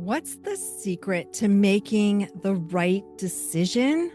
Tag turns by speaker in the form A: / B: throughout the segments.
A: What's the secret to making the right decision?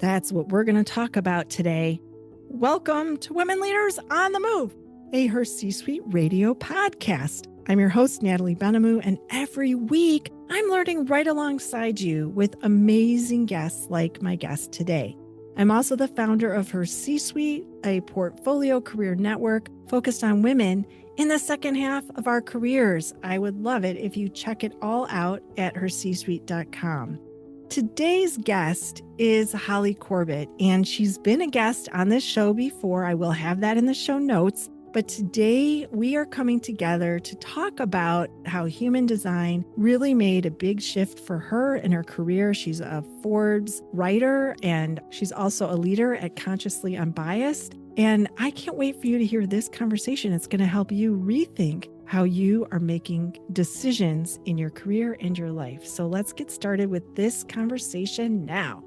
A: That's what we're going to talk about today. Welcome to Women Leaders on the Move, a HerCsuite radio podcast. I'm your host, Natalie Benamou, and every week I'm learning right alongside you with amazing guests like my guest today. I'm also the founder of HerCsuite, a portfolio career network focused on women in the second half of our careers. I would love it if you check it all out at HerCsuite.com. Today's guest is Holly Corbett, and she's been a guest on this show before. I will have that in the show notes. But today we are coming together to talk about how human design really made a big shift for her in her career. She's a Forbes writer, and she's also a leader at Consciously Unbiased. And I can't wait for you to hear this conversation. It's going to help you rethink how you are making decisions in your career and your life. So let's get started with this conversation now.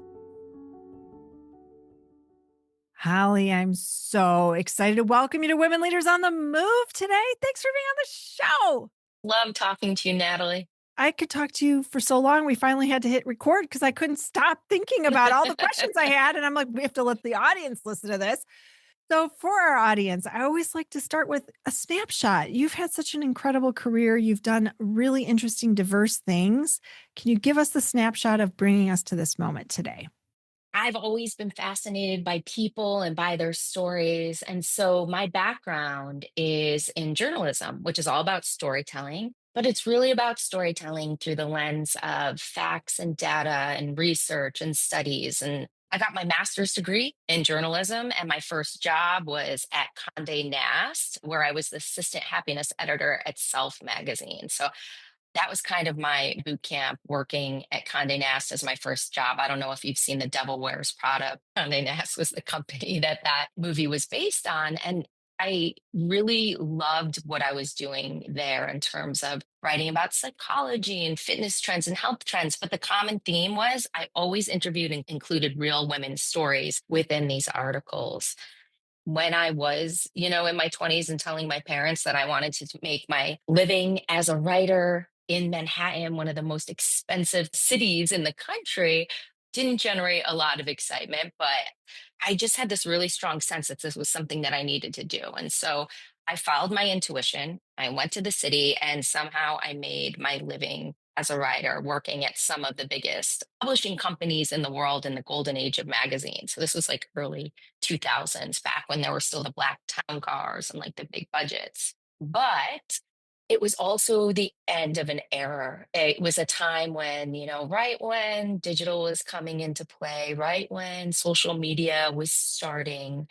A: Holly, I'm so excited to welcome you to Women Leaders on the Move today. Thanks for being on the show.
B: Love talking to you, Natalie.
A: I could talk to you for so long. We finally had to hit record because I couldn't stop thinking about all the questions I had. And I'm like, we have to let the audience listen to this. So for our audience, I always like to start with a snapshot. You've had such an incredible career. You've done really interesting, diverse things. Can you give us the snapshot of bringing us to this moment today?
B: I've always been fascinated by people and by their stories. And so my background is in journalism, which is all about storytelling, but it's really about storytelling through the lens of facts and data and research and studies. And I got my master's degree in journalism, and my first job was at Condé Nast, where I was the assistant happiness editor at Self magazine. So that was kind of my boot camp, working at Condé Nast as my first job. I don't know if you've seen The Devil Wears Prada. Condé Nast was the company that movie was based on. And I really loved what I was doing there in terms of writing about psychology and fitness trends and health trends. But the common theme was I always interviewed and included real women's stories within these articles. When I was, in my 20s and telling my parents that I wanted to make my living as a writer in Manhattan, one of the most expensive cities in the country, didn't generate a lot of excitement, but I just had this really strong sense that this was something that I needed to do. And so I followed my intuition. I went to the city, and somehow I made my living as a writer, working at some of the biggest publishing companies in the world in the golden age of magazines. So this was like early 2000s, back when there were still the black town cars and like the big budgets. But it was also the end of an era. It was a time when, right when digital was coming into play, right when social media was starting.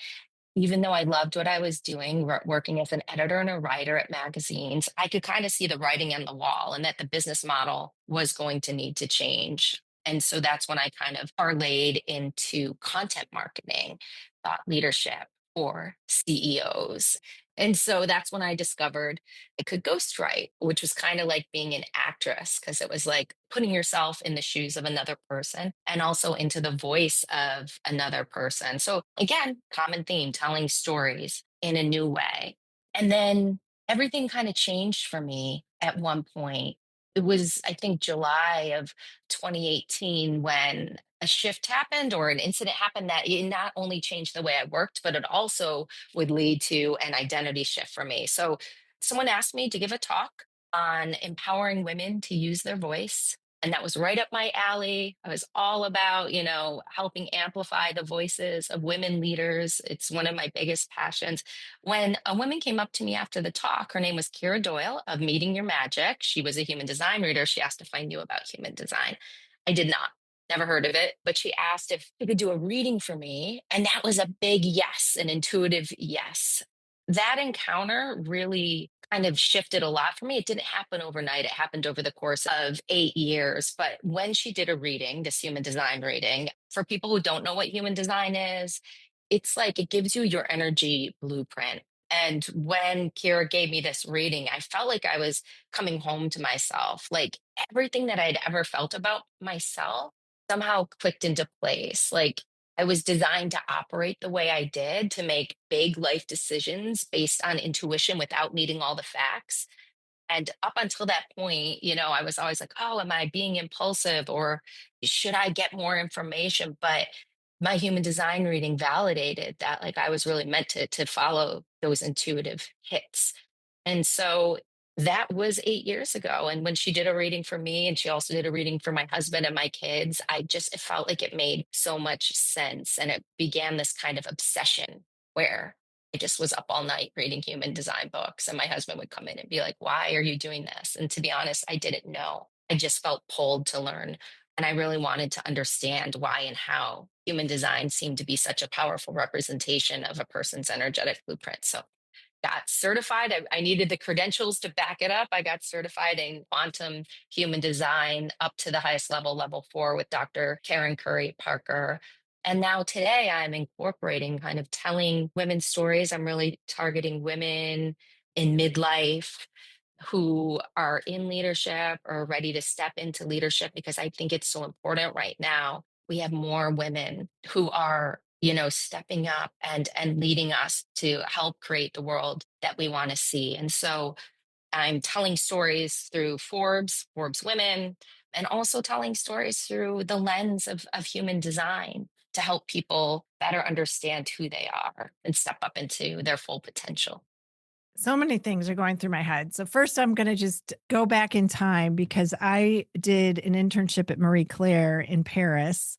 B: Even though I loved what I was doing, working as an editor and a writer at magazines, I could kind of see the writing on the wall and that the business model was going to need to change. And so that's when I kind of parlayed into content marketing, thought leadership for CEOs. And so that's when I discovered I could ghostwrite, which was kind of like being an actress, because it was like putting yourself in the shoes of another person and also into the voice of another person. So again, common theme, telling stories in a new way. And then everything kind of changed for me at one point. It was, I think, July of 2018 when a shift happened or an incident happened that it not only changed the way I worked, but it also would lead to an identity shift for me. So someone asked me to give a talk on empowering women to use their voice. And that was right up my alley. I was all about, helping amplify the voices of women leaders. It's one of my biggest passions. When a woman came up to me after the talk, her name was Kira Doyle of Meeting Your Magic. She was a human design reader. She asked if I knew about human design. I did not. Never heard of it, but she asked if she could do a reading for me. And that was a big yes, an intuitive yes. That encounter really kind of shifted a lot for me. It didn't happen overnight. It happened over the course of 8 years. But when she did a reading, this human design reading, for people who don't know what human design is, it's like it gives you your energy blueprint. And when Kira gave me this reading, I felt like I was coming home to myself. Like everything that I'd ever felt about myself somehow clicked into place. Like I was designed to operate the way I did, to make big life decisions based on intuition without needing all the facts. And up until that point, I was always like, oh, am I being impulsive or should I get more information? But my human design reading validated that like I was really meant to follow those intuitive hits. And so that was 8 years ago. And when she did a reading for me and she also did a reading for my husband and my kids, it felt like it made so much sense. And it began this kind of obsession where I just was up all night reading human design books. And my husband would come in and be like, why are you doing this? And to be honest, I didn't know. I just felt pulled to learn. And I really wanted to understand why and how human design seemed to be such a powerful representation of a person's energetic blueprint. So got certified. I needed the credentials to back it up. I got certified in quantum human design up to the highest level, level 4, with Dr. Karen Curry Parker. And now today I'm incorporating kind of telling women's stories. I'm really targeting women in midlife who are in leadership or ready to step into leadership because I think it's so important right now. We have more women who are, stepping up and leading us to help create the world that we want to see. And so I'm telling stories through Forbes Women, and also telling stories through the lens of human design to help people better understand who they are and step up into their full potential.
A: So many things are going through my head. So first, I'm going to just go back in time because I did an internship at Marie Claire in Paris.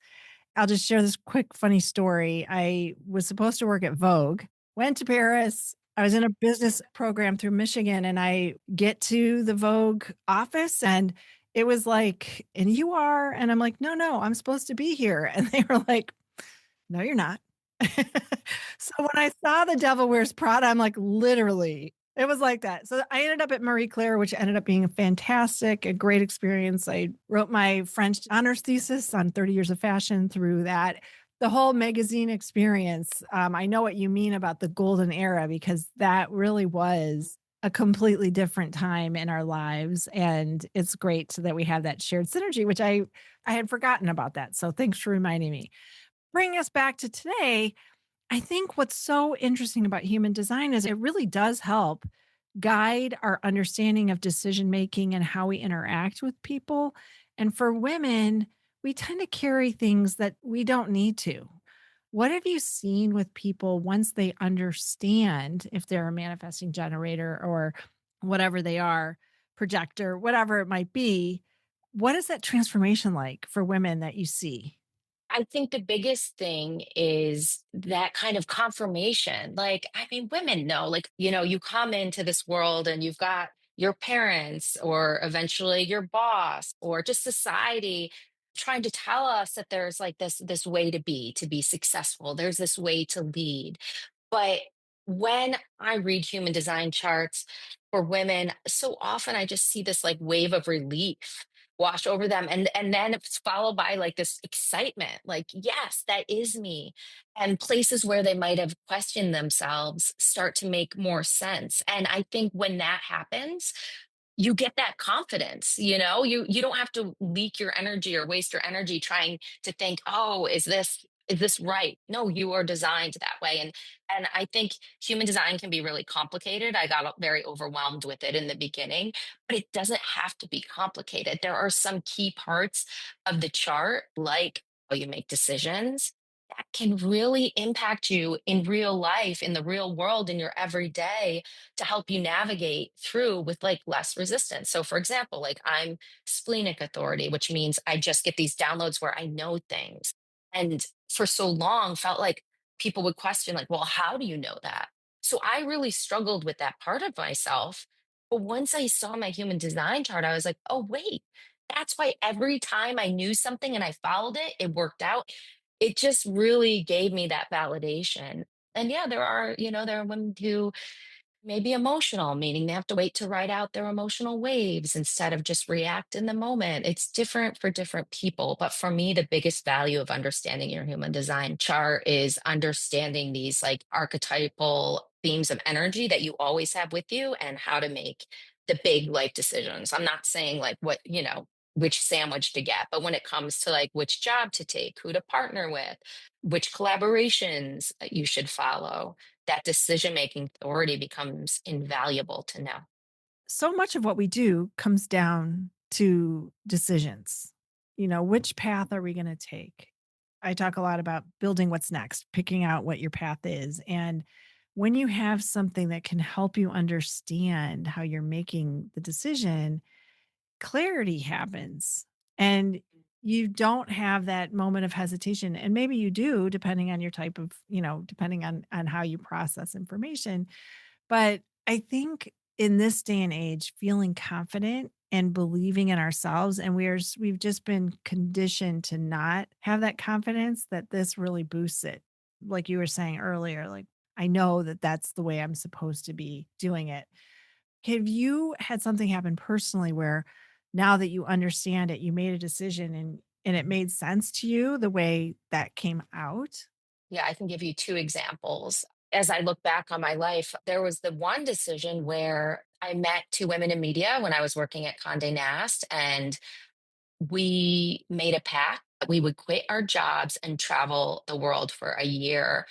A: I'll just share this quick funny story. I was supposed to work at Vogue, went to Paris. I was in a business program through Michigan, and I get to the Vogue office, and it was like, and you are? And I'm like, no, no, I'm supposed to be here. And they were like, no, you're not. So when I saw The Devil Wears Prada, I'm like, literally, it was like that. So I ended up at Marie Claire, which ended up being a great experience. I wrote my French honors thesis on 30 years of fashion through that. The whole magazine experience. I know what you mean about the golden era because that really was a completely different time in our lives. And it's great that we have that shared synergy, which I had forgotten about that. So thanks for reminding me. Bring us back to today. I think what's so interesting about human design is it really does help guide our understanding of decision making and how we interact with people. And for women, we tend to carry things that we don't need to. What have you seen with people once they understand if they're a manifesting generator or whatever they are, projector, whatever it might be? What is that transformation like for women that you see?
B: I think the biggest thing is that kind of confirmation. Like, I mean, women know, like, you come into this world and you've got your parents or eventually your boss or just society trying to tell us that there's like this way to be successful. There's this way to lead. But when I read human design charts for women, so often I just see this like wave of relief wash over them, and then it's followed by like this excitement, like, yes, that is me. And places where they might have questioned themselves start to make more sense. And I think when that happens, you get that confidence. You don't have to leak your energy or waste your energy trying to think, oh, is this right? No, you are designed that way. And I think human design can be really complicated. I got very overwhelmed with it in the beginning, but it doesn't have to be complicated. There are some key parts of the chart, like how you make decisions, that can really impact you in real life, in the real world, in your everyday, to help you navigate through with like less resistance. So, for example, like I'm splenic authority, which means I just get these downloads where I know things. And for so long, felt like people would question, like, well, how do you know that? So I really struggled with that part of myself. But once I saw my human design chart, I was like, oh, wait, that's why every time I knew something and I followed it, it worked out. It just really gave me that validation. And yeah, there are women who may be emotional, meaning they have to wait to write out their emotional waves instead of just react in the moment. It's different for different people. But for me, the biggest value of understanding your human design chart is understanding these like archetypal themes of energy that you always have with you and how to make the big life decisions. I'm not saying like which sandwich to get, but when it comes to like which job to take, who to partner with, which collaborations you should follow, that decision making authority becomes invaluable to know.
A: So much of what we do comes down to decisions. Which path are we going to take? I talk a lot about building what's next, picking out what your path is. And when you have something that can help you understand how you're making the decision, clarity happens. And you don't have that moment of hesitation. And maybe you do, depending on your type of, depending on how you process information. But I think in this day and age, feeling confident and believing in ourselves, and we've just been conditioned to not have that confidence, that this really boosts it. Like you were saying earlier, like I know that that's the way I'm supposed to be doing it. Have you had something happen personally where now that you understand it, you made a decision and it made sense to you the way that came out?
B: Yeah, I can give you two examples. As I look back on my life, there was the one decision where I met two women in media when I was working at Condé Nast, and we made a pact that we would quit our jobs and travel the world for a year.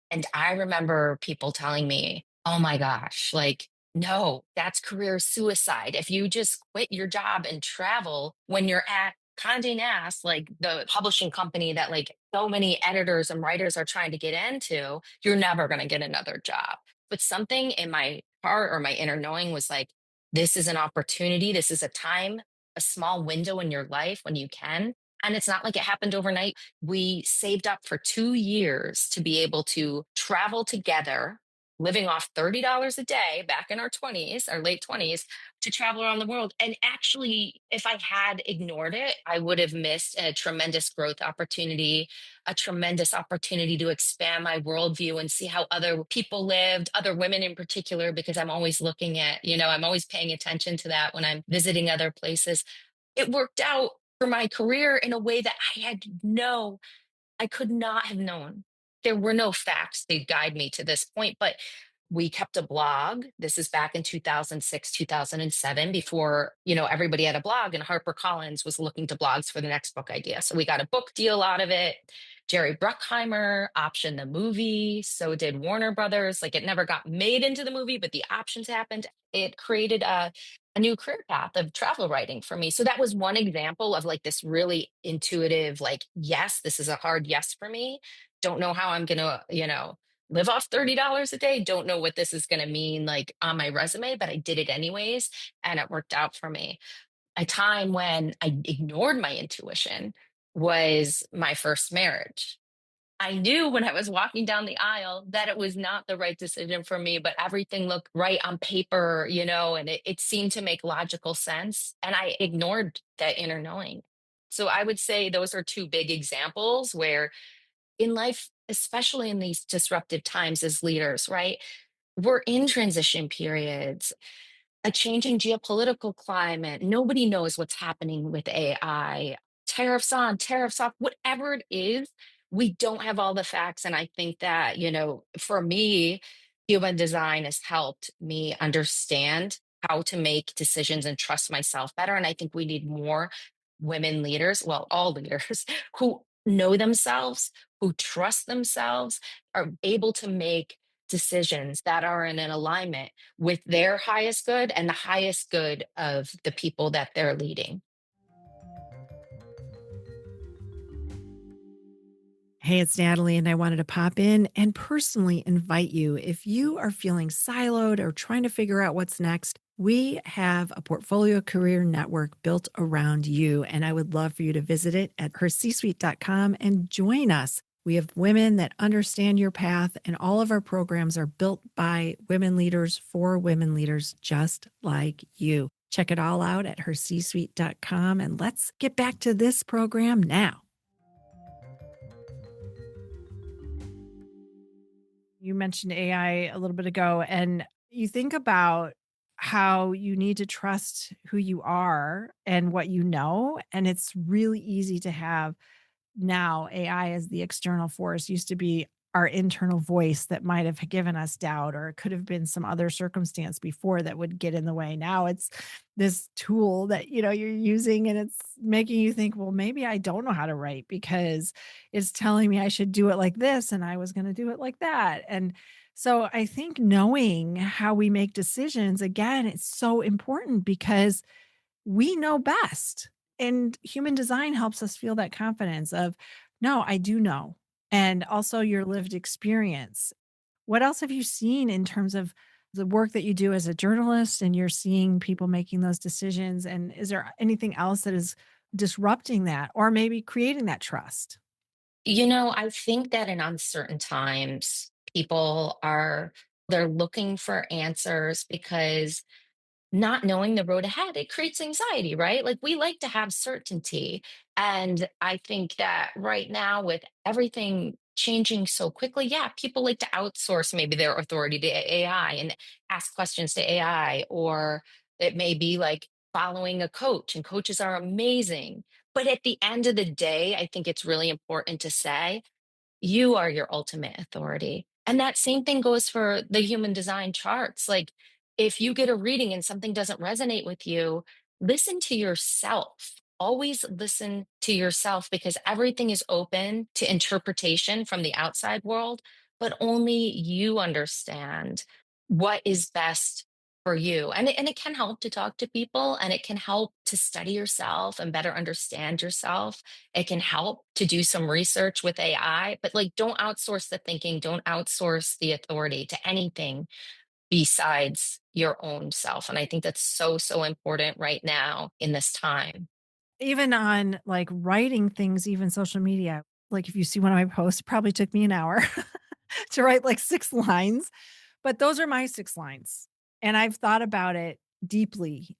B: And I remember people telling me, oh my gosh, like, no, that's career suicide. If you just quit your job and travel when you're at Condé Nast, like the publishing company that like so many editors and writers are trying to get into, you're never going to get another job. But something in my heart or my inner knowing was like, this is an opportunity. This is a time, a small window in your life when you can. And it's not like it happened overnight. We saved up for 2 years to be able to travel together, living off $30 a day back in our 20s, our late 20s, to travel around the world. And actually, if I had ignored it, I would have missed a tremendous growth opportunity, a tremendous opportunity to expand my worldview and see how other people lived, other women in particular, because I'm always looking at, I'm always paying attention to that when I'm visiting other places. It worked out for my career in a way that I could not have known. There were no facts to guide me to this point, but we kept a blog. This is back in 2006, 2007, before, everybody had a blog and HarperCollins was looking to blogs for the next book idea. So we got a book deal out of it. Jerry Bruckheimer optioned the movie. So did Warner Brothers. Like it never got made into the movie, but the options happened. It created a new career path of travel writing for me. So that was one example of like this really intuitive, like, yes, this is a hard yes for me. Don't know how I'm going to, live off $30 a day. Don't know what this is going to mean like on my resume, but I did it anyways. And it worked out for me. A time when I ignored my intuition was my first marriage. I knew when I was walking down the aisle that it was not the right decision for me, but everything looked right on paper, and it seemed to make logical sense. And I ignored that inner knowing. So I would say those are two big examples where in life, especially in these disruptive times as leaders, right? We're in transition periods, a changing geopolitical climate. Nobody knows what's happening with AI, tariffs on, tariffs off, whatever it is. We don't have all the facts. And I think that, for me, human design has helped me understand how to make decisions and trust myself better. And I think we need more women leaders, well, all leaders who know themselves, who trust themselves, are able to make decisions that are in an alignment with their highest good and the highest good of the people that they're leading.
A: Hey, it's Natalie, and I wanted to pop in and personally invite you. If you are feeling siloed or trying to figure out what's next, we have a portfolio career network built around you. And I would love for you to visit it at HerCsuite.com and join us. We have women that understand your path, and all of our programs are built by women leaders for women leaders just like you. Check it all out at HerCsuite.com. And let's get back to this program now. You mentioned AI a little bit ago, and you think about how you need to trust who you are and what you know. And it's really easy to have now AI as the external force. Used to be our internal voice that might have given us doubt, or it could have been some other circumstance before that would get in the way. Now it's this tool that you're using, and it's making you think, well, maybe I don't know how to write because it's telling me I should do it like this and I was going to do it like that. And So I think knowing how we make decisions, again, it's so important because we know best. And human design helps us feel that confidence of, no, I do know. And also your lived experience. What else have you seen in terms of the work that you do as a journalist and you're seeing people making those decisions? And is there anything else that is disrupting that or maybe creating that trust?
B: I think that in uncertain times, people they're looking for answers because not knowing the road ahead, it creates anxiety, right? Like we like to have certainty. And I think that right now, with everything changing so quickly, yeah, people like to outsource maybe their authority to AI and ask questions to AI, or it may be like following a coach, and coaches are amazing. But at the end of the day, I think it's really important to say, you are your ultimate authority. And that same thing goes for the human design charts. Like, if you get a reading and something doesn't resonate with you, listen to yourself. Always listen to yourself, because everything is open to interpretation from the outside world, but only you understand what is best for you. And it can help to talk to people, and it can help to study yourself and better understand yourself. It can help to do some research with AI, but like, don't outsource the thinking, don't outsource the authority to anything besides your own self. And I think that's so, so important right now in this time.
A: Even on like writing things, even social media, like if you see one of my posts, it probably took me an hour to write like 6 lines, but those are my 6 lines. And I've thought about it deeply.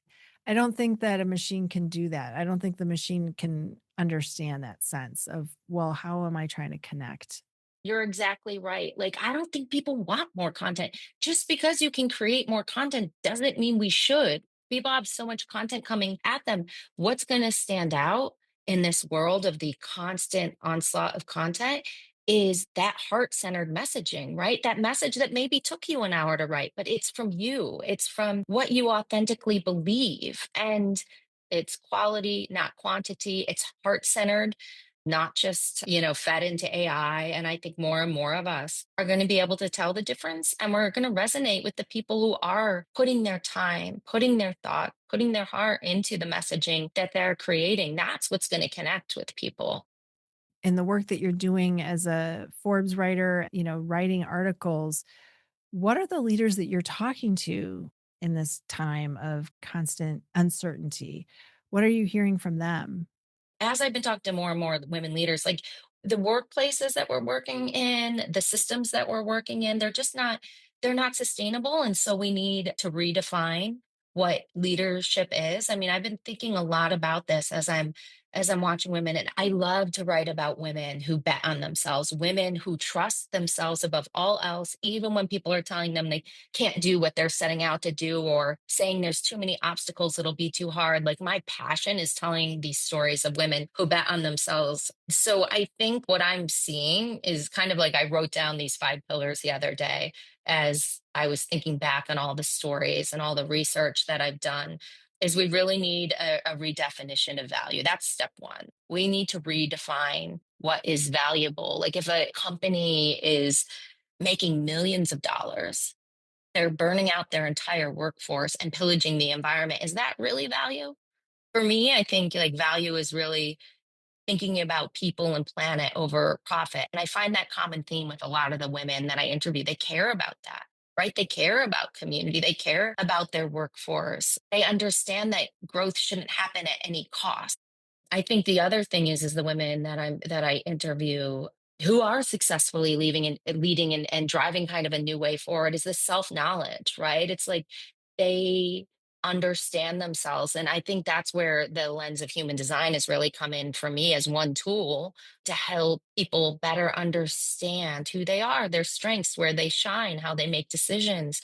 A: I don't think that a machine can do that. I don't think the machine can understand that sense of, well, how am I trying to connect?
B: You're exactly right. Like, I don't think people want more content. Just because you can create more content doesn't mean we should. People have so much content coming at them. What's going to stand out in this world of the constant onslaught of content is that heart centered messaging, right? That message that maybe took you an hour to write, but it's from you, it's from what you authentically believe. And it's quality, not quantity. It's heart centered, not just, fed into AI. And I think more and more of us are going to be able to tell the difference. And we're going to resonate with the people who are putting their time, putting their thought, putting their heart into the messaging that they're creating. That's what's going to connect with people.
A: In the work that you're doing as a Forbes writer, writing articles, what are the leaders that you're talking to in this time of constant uncertainty? What are you hearing from them?
B: As I've been talking to more and more women leaders, like the workplaces that we're working in, the systems that we're working in, they're not sustainable. And so we need to redefine what leadership is. I mean, I've been thinking a lot about this as I'm watching women, and I love to write about women who bet on themselves, women who trust themselves above all else, even when people are telling them they can't do what they're setting out to do, or saying there's too many obstacles, it'll be too hard. Like, my passion is telling these stories of women who bet on themselves. So I think what I'm seeing is kind of like, I wrote down these 5 pillars the other day as I was thinking back on all the stories and all the research that I've done, is we really need a redefinition of value. That's step one. We need to redefine what is valuable. Like, if a company is making millions of dollars, they're burning out their entire workforce and pillaging the environment, is that really value? For me, I think like value is really thinking about people and planet over profit. And I find that common theme with a lot of the women that I interview. They care about that, right? They care about community. They care about their workforce. They understand that growth shouldn't happen at any cost. I think the other thing is the women that I interview who are successfully leading and driving kind of a new way forward is this self-knowledge, right? It's like they understand themselves. And I think that's where the lens of human design has really come in for me as one tool to help people better understand who they are, their strengths, where they shine, how they make decisions.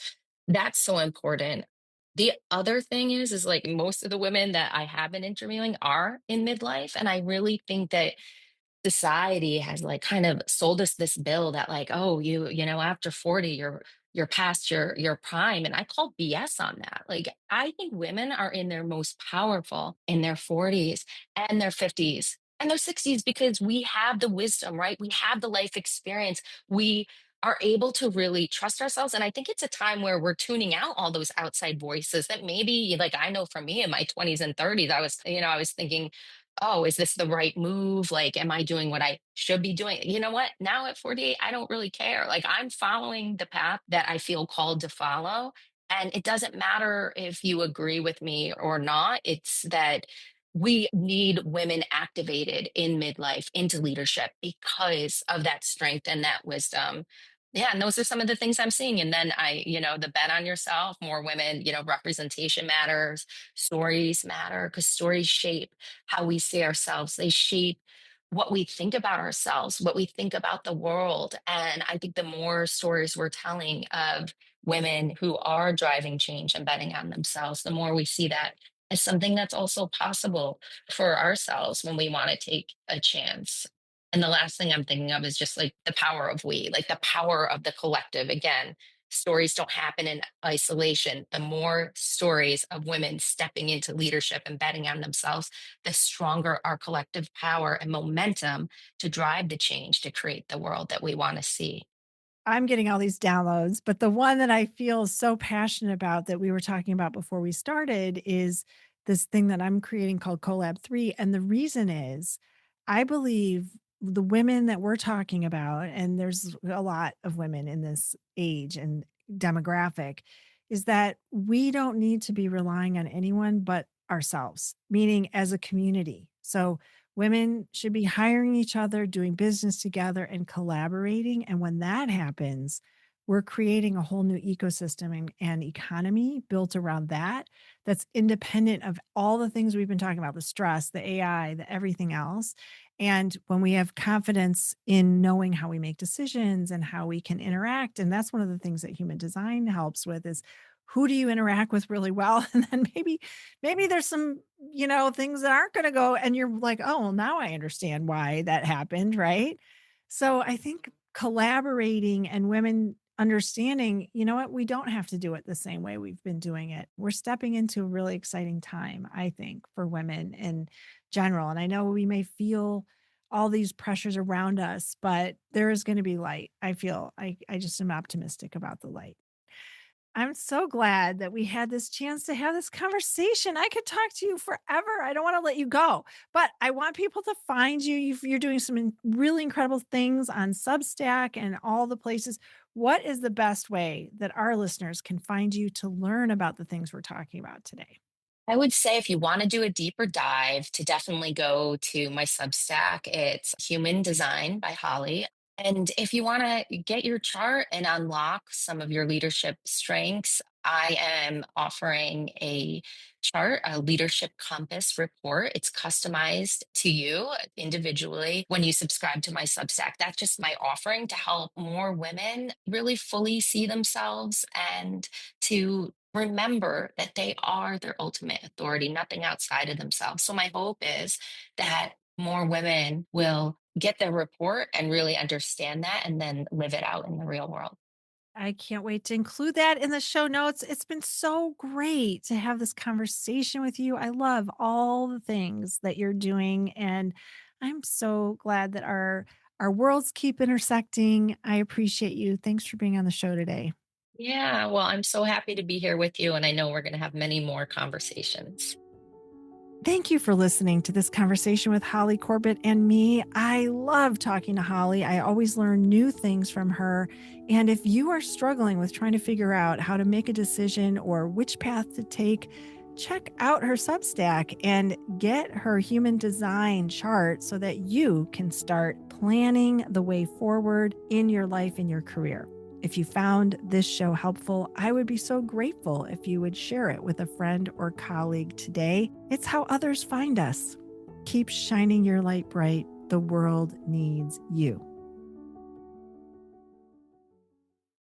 B: That's so important. The other thing is like, most of the women that I have been interviewing are in midlife. And I really think that society has like kind of sold us this bill that like, oh, after 40, you're past your prime. And I call BS on that. Like, I think women are in their most powerful in their 40s and their 50s and their 60s, because we have the wisdom, right? We have the life experience. We are able to really trust ourselves. And I think it's a time where we're tuning out all those outside voices that maybe, like, I know for me in my 20s and 30s, I was thinking, oh, is this the right move? Like, am I doing what I should be doing? You know what? Now at 48, I don't really care. Like, I'm following the path that I feel called to follow. And it doesn't matter if you agree with me or not. It's that we need women activated in midlife into leadership because of that strength and that wisdom. Yeah, and those are some of the things I'm seeing. And then the bet on yourself, more women, representation matters, stories matter because stories shape how we see ourselves. They shape what we think about ourselves, what we think about the world. And I think the more stories we're telling of women who are driving change and betting on themselves, the more we see that as something that's also possible for ourselves when we want to take a chance. And the last thing I'm thinking of is just like the power of we, like the power of the collective. Again, stories don't happen in isolation. The more stories of women stepping into leadership and betting on themselves, the stronger our collective power and momentum to drive the change to create the world that we want to see.
A: I'm getting all these downloads, but the one that I feel so passionate about that we were talking about before we started is this thing that I'm creating called Collab 3. And the reason is I believe the women that we're talking about, and there's a lot of women in this age and demographic, is that we don't need to be relying on anyone but ourselves, meaning as a community. So women should be hiring each other, doing business together, and collaborating. And when that happens, we're creating a whole new ecosystem and economy built around that that's independent of all the things we've been talking about, the stress, the AI, the everything else. And when we have confidence in knowing how we make decisions and how we can interact, and that's one of the things that human design helps with is who do you interact with really well? And then maybe there's some, things that aren't going to go and you're like, "Oh, well, now I understand why that happened," right? So I think collaborating and women understanding, you know what, we don't have to do it the same way we've been doing it. We're stepping into a really exciting time, I think, for women in general. And I know we may feel all these pressures around us, but there is going to be light. I just am optimistic about the light. I'm so glad that we had this chance to have this conversation. I could talk to you forever. I don't want to let you go, but I want people to find you. You're doing some really incredible things on Substack and all the places. What is the best way that our listeners can find you to learn about the things we're talking about today?
B: I would say if you want to do a deeper dive, to definitely go to my Substack. It's Human Design by Holly. And if you want to get your chart and unlock some of your leadership strengths, I am offering a chart, a leadership compass report. It's customized to you individually when you subscribe to my Substack. That's just my offering to help more women really fully see themselves and to remember that they are their ultimate authority, nothing outside of themselves. So, my hope is that more women will get their report and really understand that and then live it out in the real world.
A: I can't wait to include that in the show notes. It's been so great to have this conversation with you. I love all the things that you're doing and I'm so glad that our worlds keep intersecting. I appreciate you. Thanks for being on the show today.
B: Yeah, well, I'm so happy to be here with you. And I know we're going to have many more conversations.
A: Thank you for listening to this conversation with Holly Corbett and me. I love talking to Holly. I always learn new things from her. And if you are struggling with trying to figure out how to make a decision or which path to take, check out her Substack and get her human design chart so that you can start planning the way forward in your life and your career. If you found this show helpful, I would be so grateful if you would share it with a friend or colleague today. It's how others find us. Keep shining your light bright. The world needs you.